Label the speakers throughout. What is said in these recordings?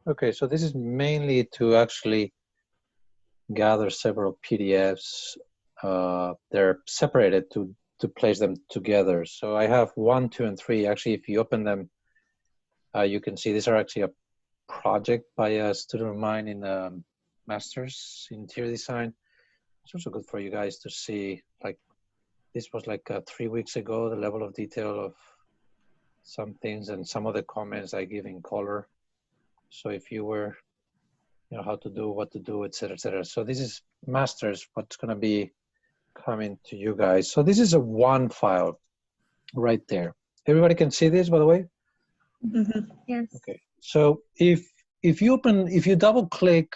Speaker 1: Okay, so this is mainly to actually gather several PDFs. They're separated to place them together. So I have 1, 2, and 3. Actually, if you open them, you can see these are actually a project by a student of mine in master's in interior design. It's also good for you guys to see, like, this was like 3 weeks ago, the level of detail of some things and some of the comments I give in color. So if you were, you know, how to do, what to do, et cetera, et cetera. So this is masters, what's gonna be coming to you guys. So this is a one file right there. Everybody can see this, by the way?
Speaker 2: Mm-hmm. Yes.
Speaker 1: Okay, so if you double click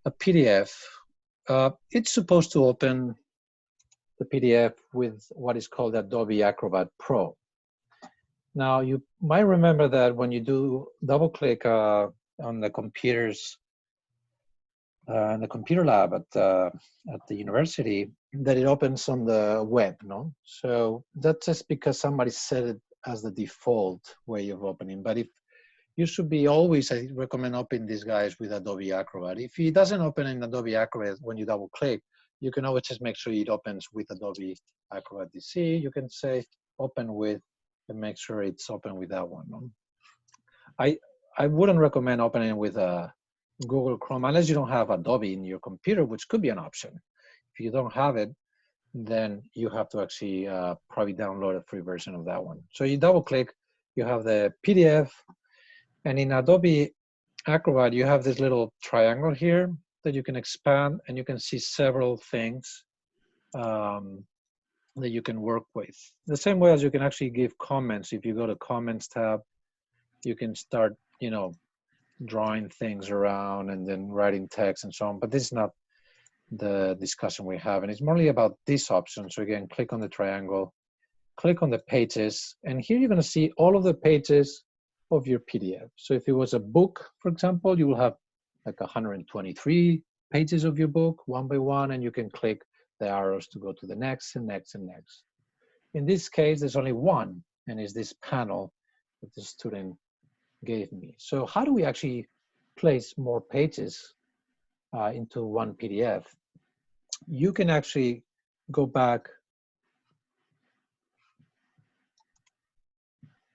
Speaker 1: a PDF, it's supposed to open the PDF with what is called Adobe Acrobat Pro. Now, you might remember that when you do double click on the computers, in the computer lab at the university, that it opens on the web, no? So that's just because somebody set it as the default way of opening. But if you should be always, I recommend opening these guys with Adobe Acrobat. If it doesn't open in Adobe Acrobat when you double click, you can always just make sure it opens with Adobe Acrobat DC. You can say open with and make sure it's open with that one. No? I wouldn't recommend opening with Google Chrome unless you don't have Adobe in your computer, which could be an option. If you don't have it, then you have to actually probably download a free version of that one. So you double click, you have the PDF, and in Adobe Acrobat, you have this little triangle here that you can expand, and you can see several things that you can work with. The same way as you can actually give comments. If you go to Comments tab, you can start, you know, drawing things around and then writing text and so on. But this is not the discussion we have, and it's more about this option. So again, click on the triangle, click on the pages, and here you're going to see all of the pages of your PDF. So if it was a book, for example, you will have like 123 pages of your book, one by one, and you can click the arrows to go to the next and next and next. In this case, there's only one, and it's this panel that the student gave me. So how do we actually place more pages into one PDF? You can actually go back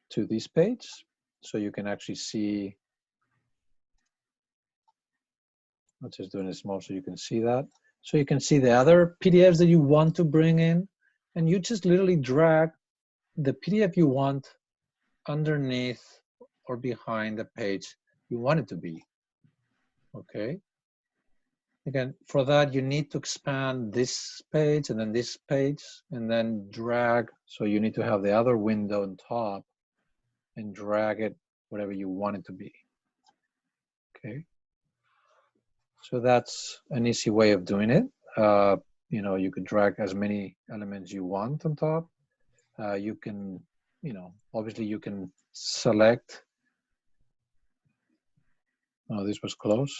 Speaker 1: to this page, so you can actually see, I'm just doing it small so you can see that. So you can see the other PDFs that you want to bring in, and you just literally drag the PDF you want underneath or behind the page you want it to be, okay? Again, for that, you need to expand this page and then this page and then drag. So you need to have the other window on top and drag it whatever you want it to be, okay? So that's an easy way of doing it. You know, you could drag as many elements you want on top. You can, you know, obviously you can select. Oh, this was close.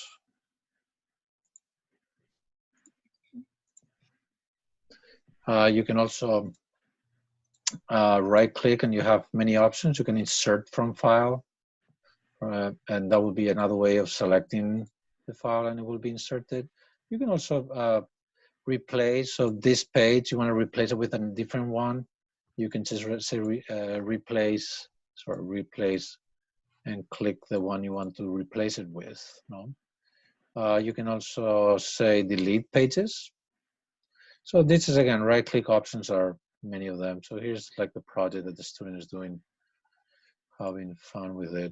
Speaker 1: You can also right click and you have many options. You can insert from file, and that will be another way of selecting the file and it will be inserted. You can also replace, so this page, you want to replace it with a different one. You can just say replace and click the one you want to replace it with. No? You can also say delete pages. So this is, again, right click options are many of them. So here's like the project that the student is doing, having fun with it.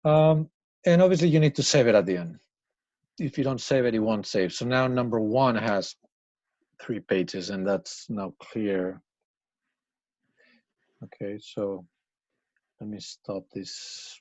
Speaker 1: And obviously you need to save it at the end. If you don't save it, it won't save. So now number one has 3 pages and that's now clear. Okay, so let me stop this.